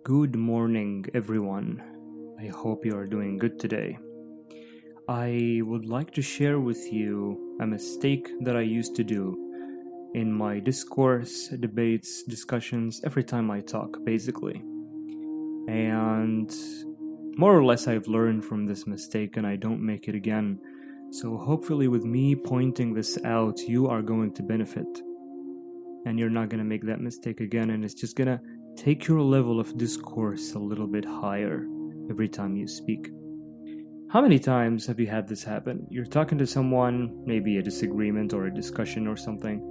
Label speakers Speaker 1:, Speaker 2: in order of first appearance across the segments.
Speaker 1: Good morning, everyone. I hope you are doing good today. I would like to share with you a mistake that I used to do in my discourse, debates, discussions, every time I talk, basically. And more or less, I've learned from this mistake and I don't make it again. So, hopefully, with me pointing this out, you are going to benefit and you're not going to make that mistake again, and it's just going to take your level of discourse a little bit higher every time you speak. How many times have you had this happen? You're talking to someone, maybe a disagreement or a discussion or something,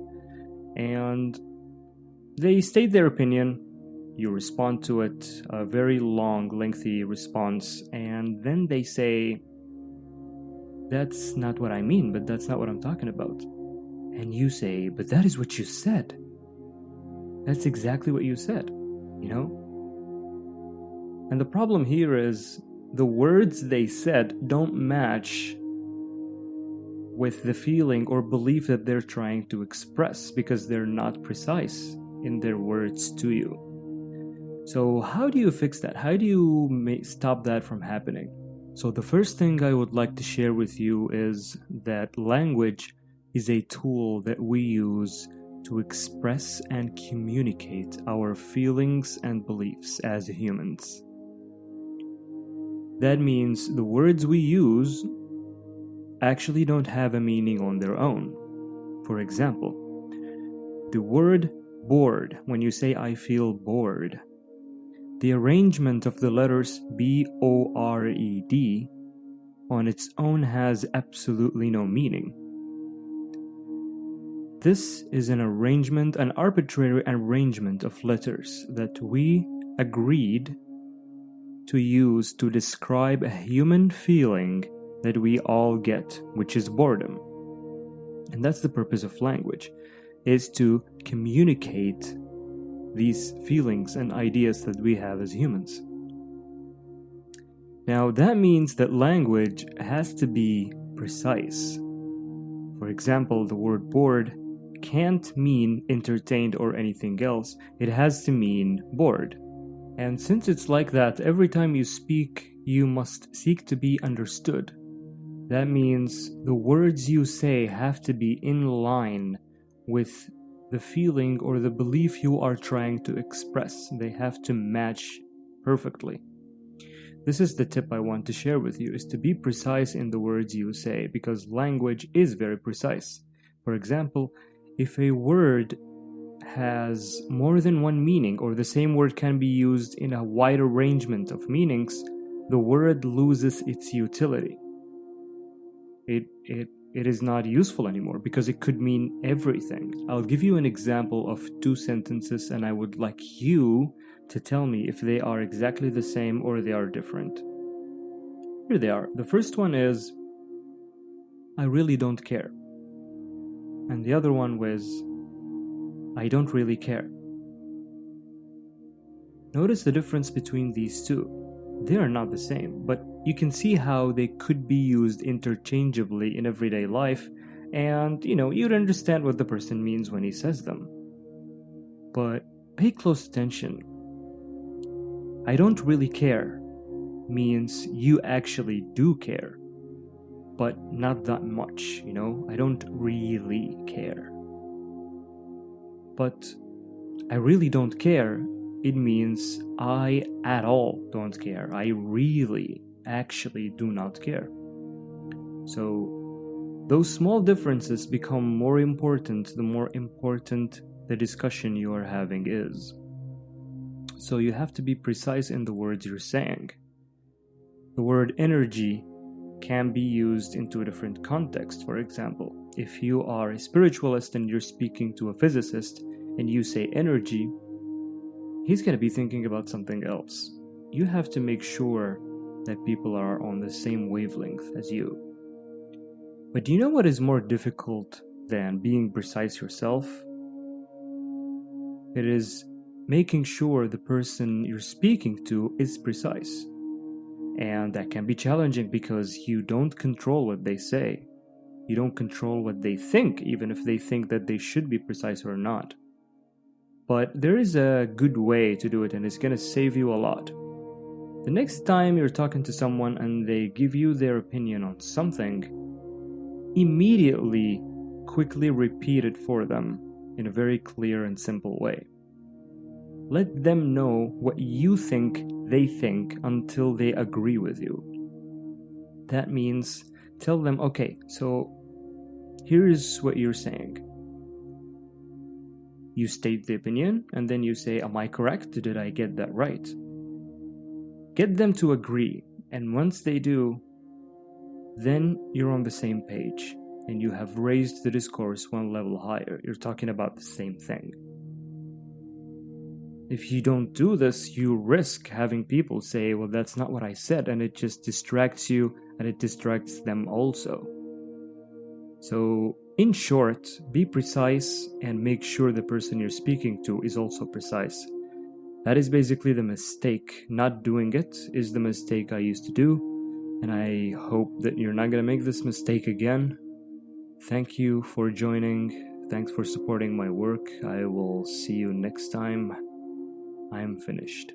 Speaker 1: and they state their opinion, you respond to it, a very long, lengthy response, and then they say, "That's not what I mean, but that's not what I'm talking about." And you say, "But that is what you said. That's exactly what you said, you know?" And the problem here is the words they said don't match with the feeling or belief that they're trying to express because they're not precise in their words to you. So, how do you fix that? How do you stop that from happening? So, the first thing I would like to share with you is that language is a tool that we use to express and communicate our feelings and beliefs as humans. That means the words we use actually don't have a meaning on their own. For example, the word bored, when you say "I feel bored," the arrangement of the letters B-O-R-E-D on its own has absolutely no meaning. This is an arbitrary arrangement of letters that we agreed to use to describe a human feeling that we all get, which is boredom. And that's the purpose of language, is to communicate these feelings and ideas that we have as humans. Now, that means that language has to be precise. For example, the word bored can't mean entertained or anything else. It has to mean bored. And since it's like that, every time you speak, you must seek to be understood. That means the words you say have to be in line with the feeling or the belief you are trying to express. They have to match perfectly. This is the tip I want to share with you, is to be precise in the words you say, because language is very precise. For example, if a word has more than one meaning, or the same word can be used in a wide arrangement of meanings, the word loses its utility. It is not useful anymore because it could mean everything. I'll give you an example of two sentences, and I would like you to tell me if they are exactly the same or they are different. Here they are. The first one is, "I really don't care." And the other one was, "I don't really care." Notice the difference between these two. They are not the same, but you can see how they could be used interchangeably in everyday life, and you'd understand what the person means when he says them. But pay close attention. "I don't really care" means you actually do care, but not that much, I don't really care. But "I really don't care," it means I at all don't care. I really, actually do not care. So those small differences become more important the more important the discussion you are having is. So you have to be precise in the words you're saying. The word energy can be used into a different context. For example, if you are a spiritualist and you're speaking to a physicist and you say energy, he's going to be thinking about something else. You have to make sure that people are on the same wavelength as you. But do you know what is more difficult than being precise yourself? It is making sure the person you're speaking to is precise. And that can be challenging because you don't control what they say. You don't control what they think, even if they think that they should be precise or not. But there is a good way to do it, and it's going to save you a lot. The next time you're talking to someone and they give you their opinion on something, immediately quickly repeat it for them in a very clear and simple way. Let them know what you think they think until they agree with you. That means tell them, okay, so here's what you're saying. You state the opinion, and then you say, am I correct? Did I get that right? Get them to agree, and once they do, then you're on the same page, and you have raised the discourse one level higher. You're talking about the same thing. If you don't do this, you risk having people say, well, that's not what I said, and it just distracts you, and it distracts them also. So, in short, be precise and make sure the person you're speaking to is also precise. That is basically the mistake. Not doing it is the mistake I used to do, and I hope that you're not going to make this mistake again. Thank you for joining. Thanks for supporting my work. I will see you next time. I am finished.